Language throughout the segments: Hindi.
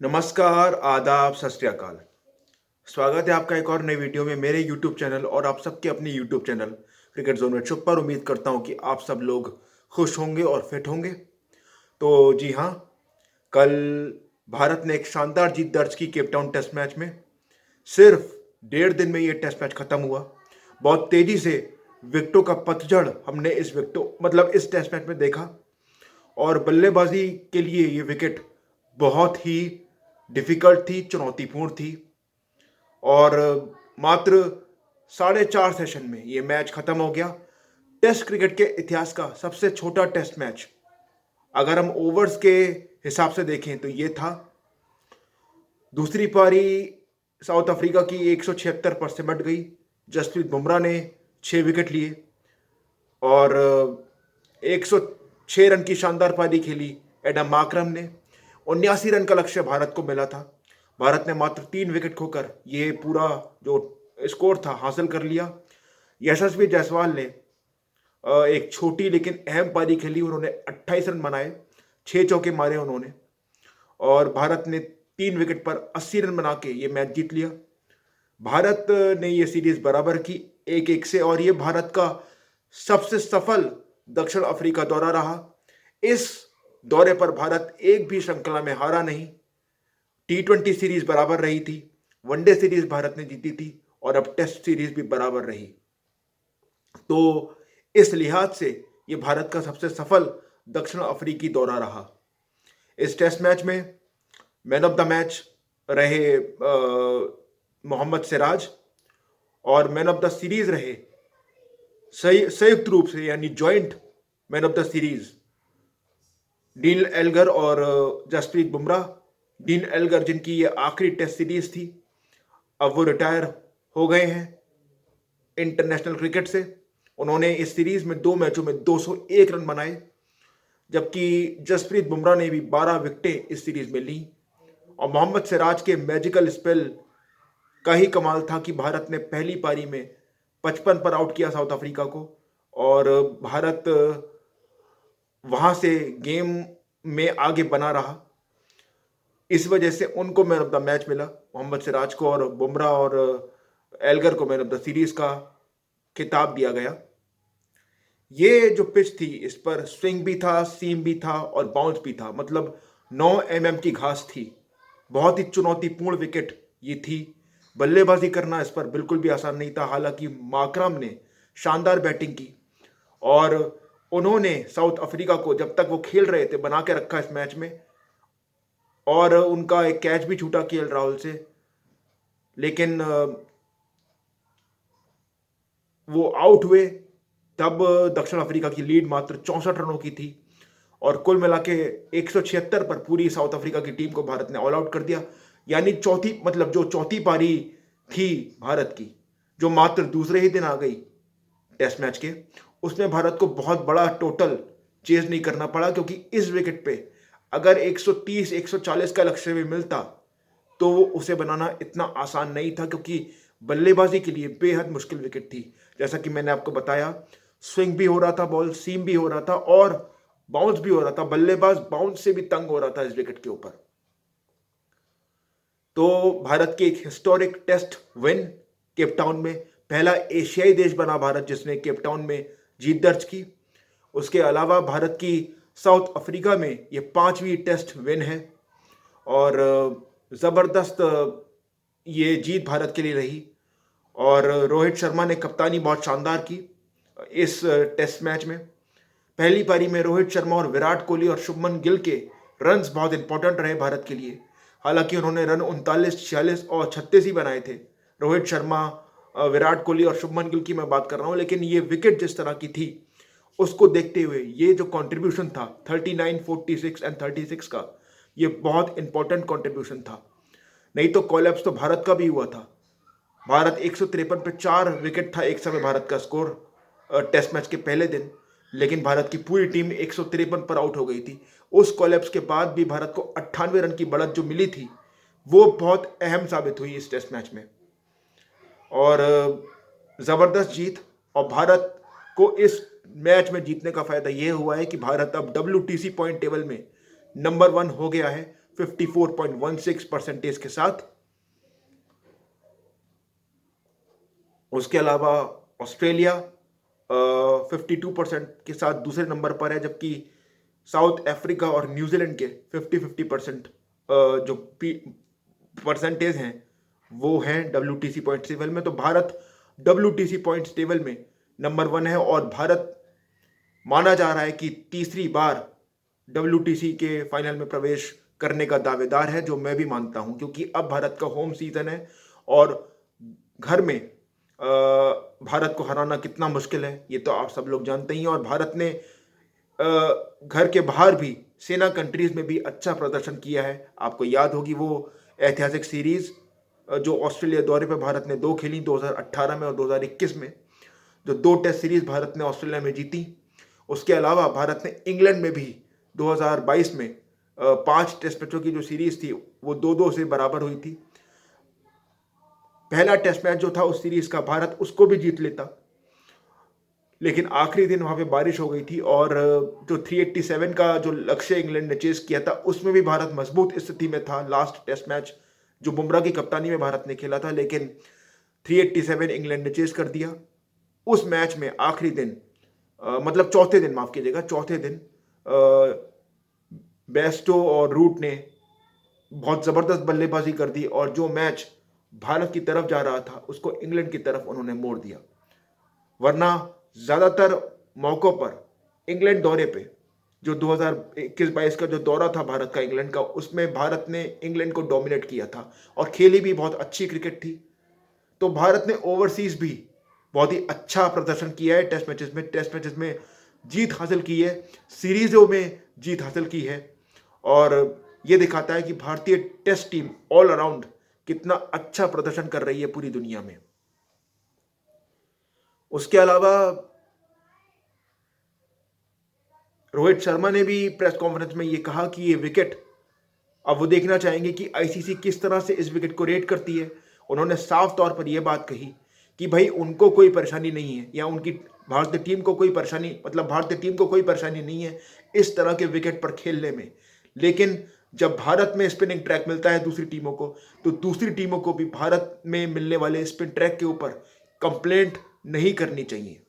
नमस्कार, आदाब, सत श्री अकाल। स्वागत है आपका एक और नई वीडियो में मेरे यूट्यूब चैनल और आप सबके अपनी यूट्यूब चैनल क्रिकेट जोन में छुप पर। उम्मीद करता हूं कि आप सब लोग खुश होंगे और फिट होंगे। तो जी हाँ, कल भारत ने एक शानदार जीत दर्ज की केप टाउन टेस्ट मैच में। सिर्फ 1.5 दिन में ये टेस्ट मैच खत्म हुआ। बहुत तेजी से विकेटों का पतझड़ हमने इस टेस्ट मैच में देखा। और बल्लेबाजी के लिए ये विकेट बहुत ही डिफिकल्ट थी, चुनौतीपूर्ण थी। और मात्र 4.5 सेशन में ये मैच खत्म हो गया। टेस्ट क्रिकेट के इतिहास का सबसे छोटा टेस्ट मैच, अगर हम ओवर्स के हिसाब से देखें तो ये था। दूसरी पारी साउथ अफ्रीका की 176 पर सिमट गई। जसप्रीत बुमराह ने 6 विकेट लिए और 106 रन की शानदार पारी खेली एडम मार्करम ने। 79 रन का लक्ष्य भारत को मिला था। भारत ने मात्र 3 विकेट खोकर ये पूरा जो स्कोर था हासिल कर लिया। यशस्वी जायसवाल ने एक छोटी लेकिन अहम पारी खेली। उन्होंने 28 रन बनाए, 6 चौके मारे उन्होंने, और भारत ने 3 विकेट पर 80 रन बना के ये मैच जीत लिया। भारत ने ये सीरीज बराबर की 1-1 से, और ये भारत का सबसे सफल दक्षिण अफ्रीका दौरा रहा। इस दौरे पर भारत एक भी श्रृंखला में हारा नहीं। T20 सीरीज बराबर रही थी, वनडे सीरीज भारत ने जीती थी, और अब टेस्ट सीरीज भी बराबर रही। तो इस लिहाज से ये भारत का सबसे सफल दक्षिण अफ्रीकी दौरा रहा। इस टेस्ट मैच में मैन ऑफ द मैच रहे मोहम्मद सिराज, और मैन ऑफ द सीरीज रहे संयुक्त रूप से, यानी joint man of the series, dean Elgar और जसप्रीत बुमराह। डीन एल्गर, जिनकी ये आखिरी टेस्ट सीरीज थी, अब वो रिटायर हो गए हैं इंटरनेशनल क्रिकेट से। उन्होंने इस सीरीज में 2 मैचों में 201 रन बनाए, जबकि जसप्रीत बुमराह ने भी 12 विकेटें इस सीरीज में ली। और मोहम्मद सिराज के मैजिकल स्पेल का ही कमाल था कि भारत ने पहली पारी में 55 पर आउट किया साउथ अफ्रीका को, और भारत वहां से गेम में आगे बना रहा। इस वजह से उनको मैन ऑफ द मैच मिला, मोहम्मद सिराज को, और बुमराह और एल्गर को मैन ऑफ द सीरीज का खिताब दिया गया। ये जो पिच थी, इस पर स्विंग भी था, सीम भी था और बाउंस भी था। मतलब 9 mm की घास थी। बहुत ही चुनौतीपूर्ण विकेट ये थी। बल्लेबाजी करना इस पर बिल्कुल भी आसान नहीं था। हालांकि मार्करम ने शानदार बैटिंग की, और उन्होंने साउथ अफ्रीका को, जब तक वो खेल रहे थे, बना के रखा इस मैच में। और उनका एक कैच भी छूटा KL राहुल से, लेकिन वो आउट हुए। तब दक्षिण अफ्रीका की लीड मात्र 64 रनों की थी, और कुल मिला के 176 पर पूरी साउथ अफ्रीका की टीम को भारत ने ऑल आउट कर दिया। यानी जो चौथी पारी थी भारत की, जो मात्र दूसरे ही दिन आ गई टेस्ट मैच के, उसमें भारत को बहुत बड़ा टोटल चेज नहीं करना पड़ा, क्योंकि इस विकेट पे अगर 130 140 का लक्ष्य भी मिलता तो उसे बनाना इतना आसान नहीं था, क्योंकि बल्लेबाजी के लिए बेहद मुश्किल विकेट थी। जैसा कि मैंने आपको बताया, स्विंग भी हो रहा था, बॉल सीम भी हो रहा था, और बाउंस भी हो रहा था। बल्लेबाज बाउंस से भी तंग हो रहा था इस विकेट के ऊपर। तो भारत की एक historic test win Cape Town में, पहला एशियाई देश बना भारत जिसने केप टाउन में जीत दर्ज की। उसके अलावा भारत की साउथ अफ्रीका में ये 5वीं टेस्ट विन है, और ज़बरदस्त ये जीत भारत के लिए रही। और रोहित शर्मा ने कप्तानी बहुत शानदार की इस टेस्ट मैच में। पहली पारी में रोहित शर्मा और विराट कोहली और शुभमन गिल के रन्स बहुत इंपॉर्टेंट रहे भारत के लिए। हालांकि उन्होंने रन 39, 46 और 36 ही बनाए थे। रोहित शर्मा, विराट कोहली और शुभमन गिल की मैं बात कर रहा हूं। लेकिन ये विकेट जिस तरह की थी, उसको देखते हुए ये जो कंट्रीब्यूशन था 39, 46 एंड 36 का, ये बहुत इंपॉर्टेंट कंट्रीब्यूशन था। नहीं तो कोलैप्स तो भारत का भी हुआ था। भारत 153 पे 4 विकेट था एक समय भारत का स्कोर टेस्ट मैच के पहले दिन, लेकिन भारत की पूरी टीम 153 पर आउट हो गई थी। उस कोलैप्स के बाद भी भारत को 98 रन की बढ़त जो मिली थी, वो बहुत अहम साबित हुई इस टेस्ट मैच में। और ज़बरदस्त जीत। और भारत को इस मैच में जीतने का फायदा यह हुआ है कि भारत अब WTC पॉइंट टेबल में नंबर 1 हो गया है। 54.16% के साथ। उसके अलावा ऑस्ट्रेलिया 52% के साथ दूसरे नंबर पर है, जबकि साउथ अफ्रीका और न्यूजीलैंड के 50-50% जो परसेंटेज हैं वो हैं WTC पॉइंट्स टेबल में। तो भारत WTC पॉइंट्स टेबल में नंबर 1 है और भारत माना जा रहा है कि तीसरी बार WTC के फाइनल में प्रवेश करने का दावेदार है, जो मैं भी मानता हूं, क्योंकि अब भारत का होम सीजन है और घर में भारत को हराना कितना मुश्किल है ये तो आप सब लोग जानते ही हैं। और भारत ने घर के बाहर भी सेना कंट्रीज में भी अच्छा प्रदर्शन किया है। आपको याद होगी वो ऐतिहासिक सीरीज जो ऑस्ट्रेलिया दौरे पर भारत ने 2 खेली 2018 में और 2021 में, जो 2 टेस्ट सीरीज भारत ने ऑस्ट्रेलिया में जीती। उसके अलावा भारत ने इंग्लैंड में भी 2022 में 5 टेस्ट मैचों की जो सीरीज थी वो 2-2 से बराबर हुई थी। पहला टेस्ट मैच जो था उस सीरीज का भारत उसको भी जीत लेता, लेकिन आखिरी दिन वहां पे बारिश हो गई थी और जो 387 का जो लक्ष्य इंग्लैंड ने चेस किया था उसमें भी भारत मजबूत स्थिति में था। लास्ट टेस्ट मैच जो बुमराह की कप्तानी में भारत ने खेला था, लेकिन 387 इंग्लैंड ने चेस कर दिया। उस मैच में आखिरी दिन मतलब चौथे दिन, माफ कीजिएगा, चौथे दिन बेस्टो और रूट ने बहुत जबरदस्त बल्लेबाजी कर दी और जो मैच भारत की तरफ जा रहा था उसको इंग्लैंड की तरफ उन्होंने मोड़ दिया। वरना ज्यादातर मौकों पर इंग्लैंड दौरे पे जो 2021-22 का जो दौरा था भारत का इंग्लैंड का, उसमें भारत ने इंग्लैंड को डोमिनेट किया था और खेली भी बहुत अच्छी क्रिकेट थी। तो भारत ने ओवरसीज भी बहुत ही अच्छा प्रदर्शन किया है। टेस्ट मैचेस में जीत हासिल की है, सीरीजों में जीत हासिल की है और यह दिखाता है कि भारतीय टेस्ट टीम ऑल अराउंड कितना अच्छा प्रदर्शन कर रही है पूरी दुनिया में। उसके अलावा रोहित शर्मा ने भी प्रेस कॉन्फ्रेंस में यह कहा कि ये विकेट अब वो देखना चाहेंगे कि आईसीसी किस तरह से इस विकेट को रेट करती है। उन्होंने साफ तौर पर यह बात कही कि भाई उनको कोई परेशानी नहीं है या उनकी भारतीय टीम को कोई परेशानी नहीं है इस तरह के विकेट पर खेलने में। लेकिन जब भारत में स्पिनिंग ट्रैक मिलता है दूसरी टीमों को, तो दूसरी टीमों को भी भारत में मिलने वाले स्पिन ट्रैक के ऊपर कंप्लेंट नहीं करनी चाहिए।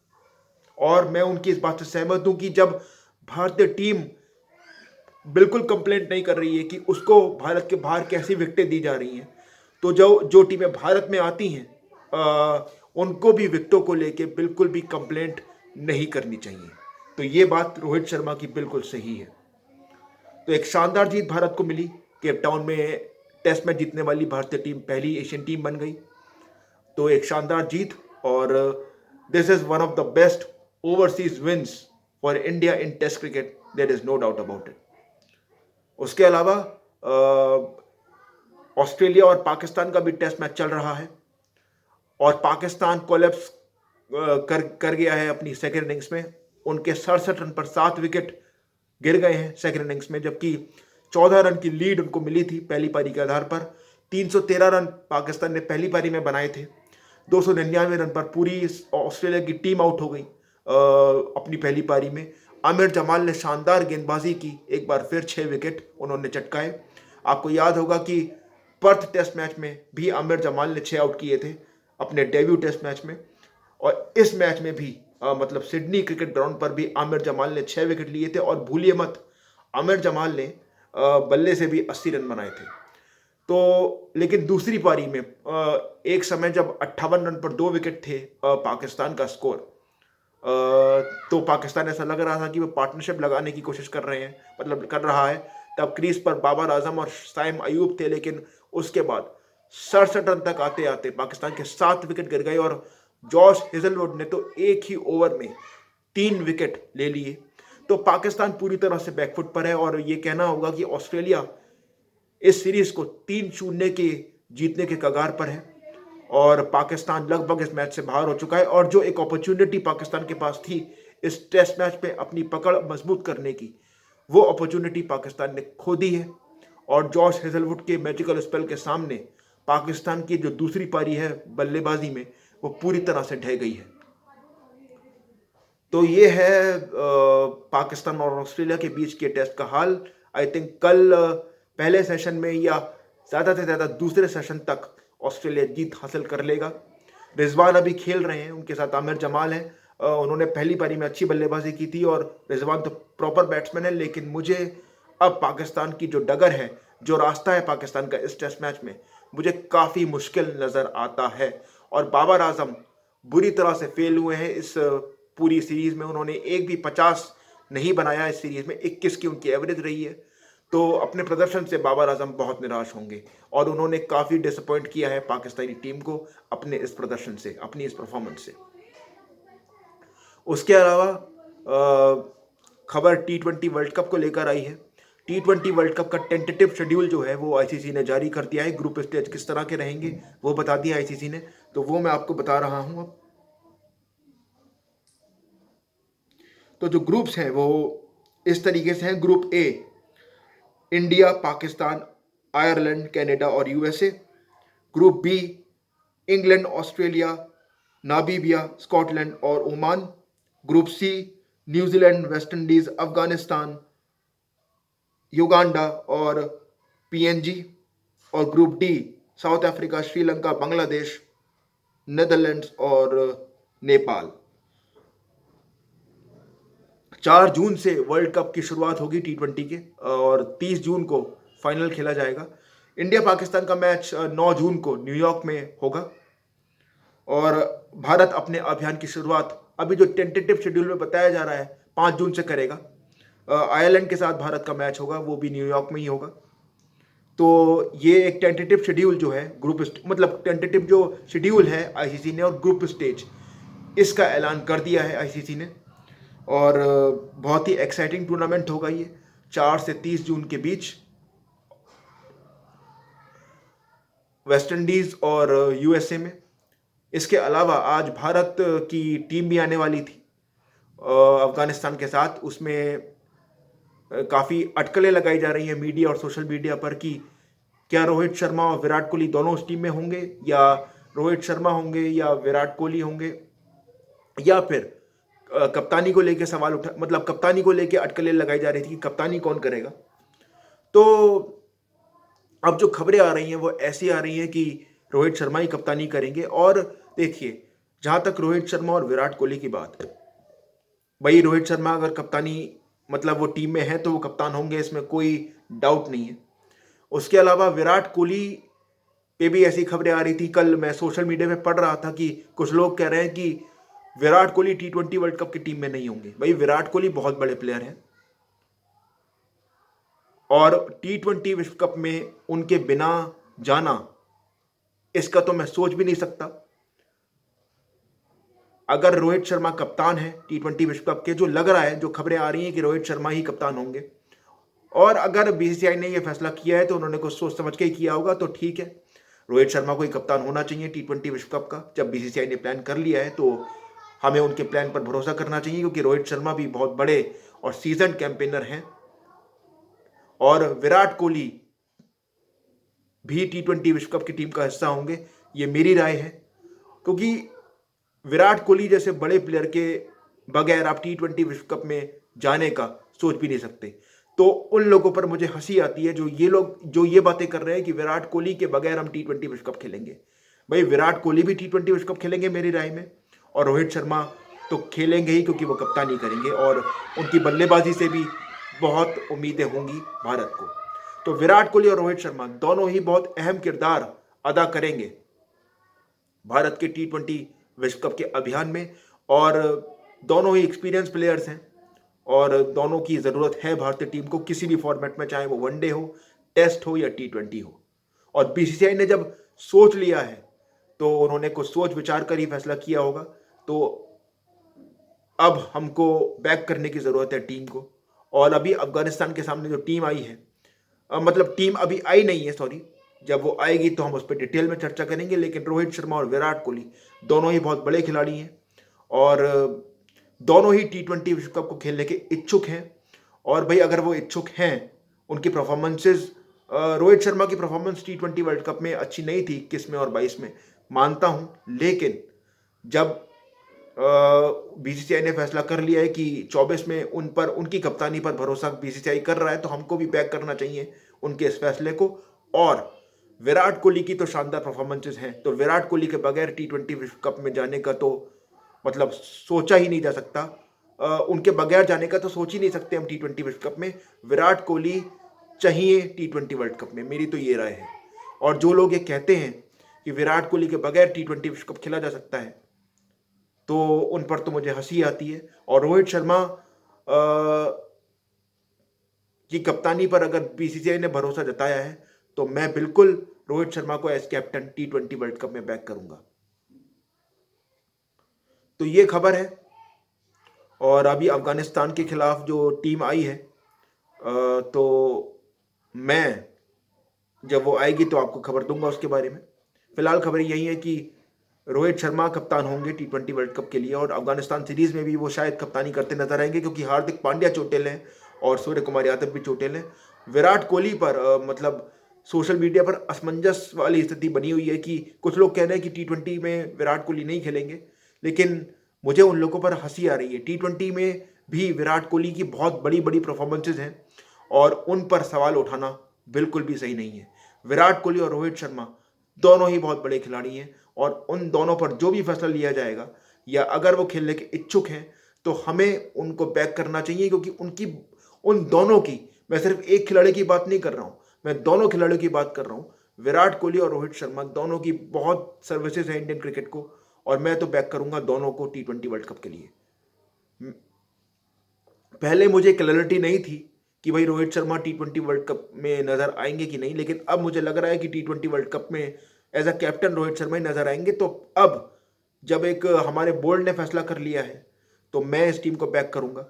और मैं उनकी इस बात से सहमत हूं कि जब भारतीय टीम बिल्कुल कंप्लेंट नहीं कर रही है कि उसको भारत के बाहर कैसी विकेटें दी जा रही हैं, तो जो टीमें भारत में आती हैं उनको भी विकेटों को लेके बिल्कुल भी कंप्लेंट नहीं करनी चाहिए। तो ये बात रोहित शर्मा की बिल्कुल सही है। तो एक शानदार जीत भारत को मिली। केप टाउन में टेस्ट मैच जीतने वाली भारतीय टीम पहली एशियन टीम बन गई। तो एक शानदार जीत और this is one of the best overseas wins for India in test cricket, there is no doubt about it. उसके अलावा ऑस्ट्रेलिया और पाकिस्तान का भी टेस्ट मैच चल रहा है और पाकिस्तान कोलैप्स कर गया है अपनी सेकेंड इनिंग्स में। उनके 67 रन पर 7 विकेट गिर गए हैं सेकेंड इनिंग्स में, जबकि 14 रन की लीड उनको मिली थी पहली पारी के आधार पर। 313 रन पाकिस्तान ने पहली पारी में बनाए थे। 299 रन पर पूरी ऑस्ट्रेलिया की टीम आउट हो गई अपनी पहली पारी में। आमिर जमाल ने शानदार गेंदबाजी की, एक बार फिर 6 विकेट उन्होंने चटकाए। आपको याद होगा कि पर्थ टेस्ट मैच में भी आमिर जमाल ने 6 आउट किए थे अपने डेब्यू टेस्ट मैच में, और इस मैच में भी मतलब सिडनी क्रिकेट ग्राउंड पर भी आमिर जमाल ने 6 विकेट लिए थे। और भूलिए मत, आमिर जमाल ने बल्ले से भी 80 रन बनाए थे। तो लेकिन दूसरी पारी में एक समय जब 58 रन पर 2 विकेट थे पाकिस्तान का स्कोर, तो पाकिस्तान ऐसा लग रहा था कि वो पार्टनरशिप लगाने की कोशिश कर रहा है। तब क्रीज पर बाबर आजम और साइम अयूब थे, लेकिन उसके बाद 67 रन तक आते आते पाकिस्तान के 7 विकेट गिर गए और जॉश हेजलवुड ने तो एक ही ओवर में 3 विकेट ले लिए। तो पाकिस्तान पूरी तरह से बैकफुट पर है और ये कहना होगा कि ऑस्ट्रेलिया इस सीरीज को 3-0 के जीतने के कगार पर है और पाकिस्तान लगभग इस मैच से बाहर हो चुका है। और जो एक अपॉर्चुनिटी पाकिस्तान के पास थी इस टेस्ट मैच में अपनी पकड़ मजबूत करने की, वो अपॉर्चुनिटी पाकिस्तान ने खो दी है और जॉश हेजलवुड के मैजिकल स्पेल के सामने पाकिस्तान की जो दूसरी पारी है बल्लेबाजी में, वो पूरी तरह से ढह गई है। तो ये है पाकिस्तान और ऑस्ट्रेलिया के बीच के टेस्ट का हाल। आई थिंक कल पहले सेशन में या ज़्यादा से ज़्यादा दूसरे सेशन तक ऑस्ट्रेलिया जीत हासिल कर लेगा। रिजवान अभी खेल रहे हैं, उनके साथ आमिर जमाल हैं। उन्होंने पहली पारी में अच्छी बल्लेबाजी की थी और रिजवान तो प्रॉपर बैट्समैन है, लेकिन मुझे अब पाकिस्तान की जो डगर है, जो रास्ता है पाकिस्तान का इस टेस्ट मैच में, मुझे काफ़ी मुश्किल नज़र आता है। और बाबर आजम बुरी तरह से फेल हुए हैं इस पूरी सीरीज़ में। उन्होंने एक भी 50 नहीं बनाया इस सीरीज़ में, 21 की उनकी एवरेज रही है। तो अपने प्रदर्शन से बाबर आजम बहुत निराश होंगे और उन्होंने काफ़ी डिसअपॉइंट किया है पाकिस्तानी टीम को अपने इस प्रदर्शन से, अपनी इस परफॉर्मेंस से। उसके अलावा खबर T20 वर्ल्ड कप को लेकर आई है। T20 वर्ल्ड कप का टेंटेटिव शेड्यूल जो है वो आईसीसी ने जारी कर दिया है। ग्रुप स्टेज किस तरह के रहेंगे वो बता दिया आईसीसी ने, तो वो मैं आपको बता रहा हूं अब। तो जो ग्रुप्स हैं वो इस तरीके से हैं। Group A, India, Pakistan, Ireland, Canada और USA. Group B, England, Australia, Namibia, Scotland और Oman. Group C, New Zealand, West Indies, Afghanistan, Uganda और पीएनजी। और group D, South Africa, Sri Lanka, Bangladesh, Netherlands और नेपाल। 4 जून से वर्ल्ड कप की शुरुआत होगी T20 के और 30 जून को फाइनल खेला जाएगा। इंडिया पाकिस्तान का मैच 9 जून को न्यूयॉर्क में होगा और भारत अपने अभियान की शुरुआत अभी जो टेंटेटिव शेड्यूल में बताया जा रहा है 5 जून से करेगा। आयरलैंड के साथ भारत का मैच होगा, वो भी न्यूयॉर्क में ही होगा। तो ये एक टेंटेटिव शेड्यूल जो है मतलब टेंटेटिव जो शेड्यूल है आईसीसी ने और ग्रुप स्टेज, इसका ऐलान कर दिया है आईसीसी ने। और बहुत ही एक्साइटिंग टूर्नामेंट होगा ये 4 से 30 जून के बीच। वेस्ट इंडीज और यूएसए में। इसके अलावा आज भारत की टीम भी आने वाली थी अफगानिस्तान के साथ। उसमें काफ़ी अटकलें लगाई जा रही हैं मीडिया और सोशल मीडिया पर कि क्या रोहित शर्मा और विराट कोहली दोनों उस टीम में होंगे, या रोहित शर्मा होंगे या विराट कोहली होंगे, या फिर कप्तानी को लेके सवाल उठा, मतलब कप्तानी को लेके अटकलें लगाई जा रही थी कि कप्तानी कौन करेगा। तो अब जो खबरें आ रही हैं वो ऐसी आ रही हैं कि रोहित शर्मा ही कप्तानी करेंगे। और देखिए, जहां तक रोहित शर्मा और विराट कोहली की बात है, भाई रोहित शर्मा अगर कप्तानी मतलब वो टीम में है तो वो कप्तान होंगे, इसमें कोई डाउट नहीं है। उसके अलावा विराट कोहली पे भी ऐसी खबरें आ रही थी। कल मैं सोशल मीडिया में पढ़ रहा था कि कुछ लोग कह रहे हैं कि Virat Kohli T20 world cup की टीम में नहीं होंगे। भाई विराट कोहली बहुत बड़े प्लेयर हैं और T20 विश्व कप में उनके बिना जाना, इसका तो मैं सोच भी नहीं सकता। अगर रोहित शर्मा कप्तान है T20 विश्व कप के, जो लग रहा है, जो खबरें आ रही हैं कि रोहित शर्मा ही कप्तान होंगे, और अगर बीसीसीआई ने यह फैसला किया है तो उन्होंने कुछ सोच समझ के ही किया होगा, तो ठीक है, रोहित शर्मा को ही कप्तान होना चाहिए T20 विश्व कप का। जब बीसीसीआई ने प्लान कर लिया है तो हमें उनके प्लान पर भरोसा करना चाहिए, क्योंकि रोहित शर्मा भी बहुत बड़े और सीजन कैंपेनर हैं। और विराट कोहली भी T20 विश्व कप की टीम का हिस्सा होंगे, ये मेरी राय है। क्योंकि विराट कोहली जैसे बड़े प्लेयर के बगैर आप T20 विश्व कप में जाने का सोच भी नहीं सकते। तो उन लोगों पर मुझे हंसी आती है जो ये बातें कर रहे हैं कि विराट कोहली के बगैर हम T20 विश्व कप खेलेंगे। भाई विराट कोहली भी T20 विश्व कप खेलेंगे मेरी राय में, और रोहित शर्मा तो खेलेंगे ही, क्योंकि वो कप्तानी करेंगे और उनकी बल्लेबाजी से भी बहुत उम्मीदें होंगी भारत को। तो विराट कोहली और रोहित शर्मा दोनों ही बहुत अहम किरदार अदा करेंगे भारत के T20 विश्व कप के अभियान में, और दोनों ही एक्सपीरियंस प्लेयर्स हैं और दोनों की ज़रूरत है भारतीय टीम को किसी भी फॉर्मेट में, चाहे वो वनडे हो, टेस्ट हो या T20 हो। और बीसीसीआई ने जब सोच लिया है तो उन्होंने कुछ सोच विचार कर ही फैसला किया होगा। तो अब हमको बैक करने की ज़रूरत है टीम को। और अभी अफगानिस्तान के सामने जो टीम आई है, मतलब टीम अभी आई नहीं है, सॉरी, जब वो आएगी तो हम उस पर डिटेल में चर्चा करेंगे। लेकिन रोहित शर्मा और विराट कोहली दोनों ही बहुत बड़े खिलाड़ी हैं और दोनों ही T20 विश्व कप को खेलने के इच्छुक हैं। और भाई अगर वो इच्छुक हैं, उनकी परफॉर्मेंसेज, रोहित शर्मा की परफॉर्मेंस T20 वर्ल्ड कप में अच्छी नहीं थी 21 में और 22 में, मानता हूं, लेकिन जब बीसीसीआई ने फैसला कर लिया है कि 24 में उनकी कप्तानी पर भरोसा बीसीसीआई कर रहा है, तो हमको भी बैक करना चाहिए उनके इस फैसले को। और विराट कोहली की तो शानदार परफॉर्मेंसेज हैं, तो विराट कोहली के बगैर T20 विश्व कप में जाने का तो मतलब सोचा ही नहीं जा सकता। उनके बगैर जाने का तो सोच ही नहीं सकते हम T20 विश्व कप में। विराट कोहली चाहिए T20 वर्ल्ड कप में, मेरी तो ये राय है। और जो लोग ये कहते हैं कि विराट कोहली के बगैर T20 विश्व कप खेला जा सकता है, तो उन पर तो मुझे हंसी आती है। और रोहित शर्मा की कप्तानी पर अगर बीसीसीआई ने भरोसा जताया है, तो मैं बिल्कुल रोहित शर्मा को as captain T20 world cup में बैक करूंगा। तो ये खबर है। और अभी अफगानिस्तान के खिलाफ जो टीम आई है, तो मैं जब वो आएगी तो आपको खबर दूंगा उसके बारे में। फिलहाल खबर यही है कि रोहित शर्मा कप्तान होंगे T20 वर्ल्ड कप के लिए, और अफगानिस्तान सीरीज में भी वो शायद कप्तानी करते नजर आएंगे, क्योंकि हार्दिक पांड्या चोटिल हैं और सूर्य कुमार यादव भी चोटिल हैं। विराट कोहली पर मतलब सोशल मीडिया पर असमंजस वाली स्थिति बनी हुई है कि कुछ लोग कह रहे हैं कि T20 में विराट कोहली नहीं खेलेंगे, लेकिन मुझे उन लोगों पर हंसी आ रही है। T20 में भी विराट कोहली की बहुत बड़ी बड़ी परफॉर्मेंसेज हैं, और उन पर सवाल उठाना बिल्कुल भी सही नहीं है। विराट कोहली और रोहित शर्मा दोनों ही बहुत बड़े खिलाड़ी हैं, और उन दोनों पर जो भी फैसला लिया जाएगा, या अगर वो खेलने के इच्छुक हैं, तो हमें उनको बैक करना चाहिए, क्योंकि उन दोनों की, मैं सिर्फ एक खिलाड़ी की बात नहीं कर रहा हूं, मैं दोनों खिलाड़ियों की बात कर रहा हूं। विराट कोहली और रोहित शर्मा दोनों की बहुत सर्विसेज है इंडियन क्रिकेट को, और मैं तो बैक करूंगा दोनों को T20 वर्ल्ड कप के लिए। पहले मुझे क्लैरिटी नहीं थी कि भाई Rohit Sharma T20 world cup में नजर आएंगे कि नहीं, लेकिन अब मुझे लग रहा है कि T20 वर्ल्ड कप में as a captain Rohit Sharma ही नजर आएंगे। तो अब जब एक हमारे बोर्ड ने फैसला कर लिया है, तो मैं इस टीम को बैक करूंगा,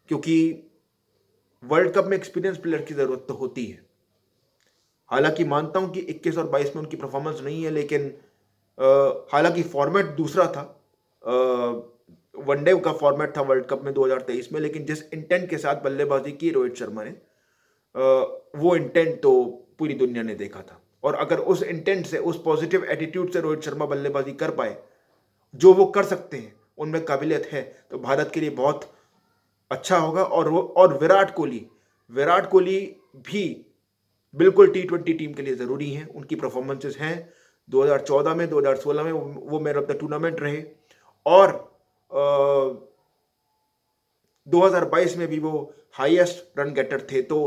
क्योंकि वर्ल्ड कप में एक्सपीरियंस प्लेयर की जरूरत तो होती है। हालांकि मानता हूं कि 21 और 22 में उनकी परफॉर्मेंस नहीं है, लेकिन हालांकि फॉर्मेट दूसरा था, वनडे का फॉर्मेट था वर्ल्ड कप में 2023 में, लेकिन जिस इंटेंट के साथ बल्लेबाजी की रोहित शर्मा ने, वो इंटेंट तो पूरी दुनिया ने देखा था। और अगर उस इंटेंट से, उस पॉजिटिव एटीट्यूड से रोहित शर्मा बल्लेबाजी कर पाए, जो वो कर सकते हैं, उनमें काबिलियत है, तो भारत के लिए बहुत अच्छा होगा। और विराट कोहली भी बिल्कुल T20 टीम के लिए जरूरी हैं। उनकी परफॉर्मेंसेस हैं 2014 में, 2016 में वो मैन ऑफ द टूर्नामेंट रहे, और 2022 में भी वो हाईएस्ट रन गेटर थे। तो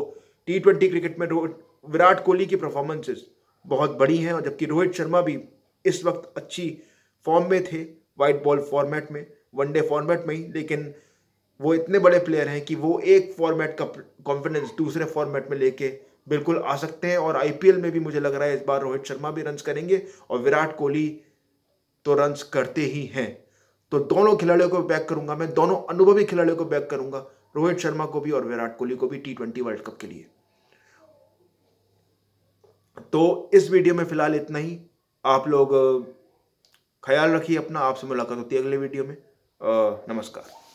T20 क्रिकेट में विराट कोहली की परफॉर्मेंसेस बहुत बड़ी हैं, और जबकि रोहित शर्मा भी इस वक्त अच्छी फॉर्म में थे, वाइट बॉल फॉर्मेट में, वनडे फॉर्मेट में ही, लेकिन वो इतने बड़े प्लेयर हैं कि वो एक फॉर्मेट का कॉन्फिडेंस दूसरे फॉर्मेट में लेके बिल्कुल आ सकते हैं। और आईपीएल में भी मुझे लग रहा है इस बार रोहित शर्मा भी रन्स करेंगे, और विराट कोहली तो रन्स करते ही हैं। तो दोनों खिलाड़ियों को बैक करूंगा मैं, दोनों अनुभवी खिलाड़ियों को बैक करूंगा, रोहित शर्मा को भी और विराट कोहली को भी T20 वर्ल्ड कप के लिए। तो इस वीडियो में फिलहाल इतना ही। आप लोग ख्याल रखिए अपना, आपसे मुलाकात होती है अगले वीडियो में। नमस्कार।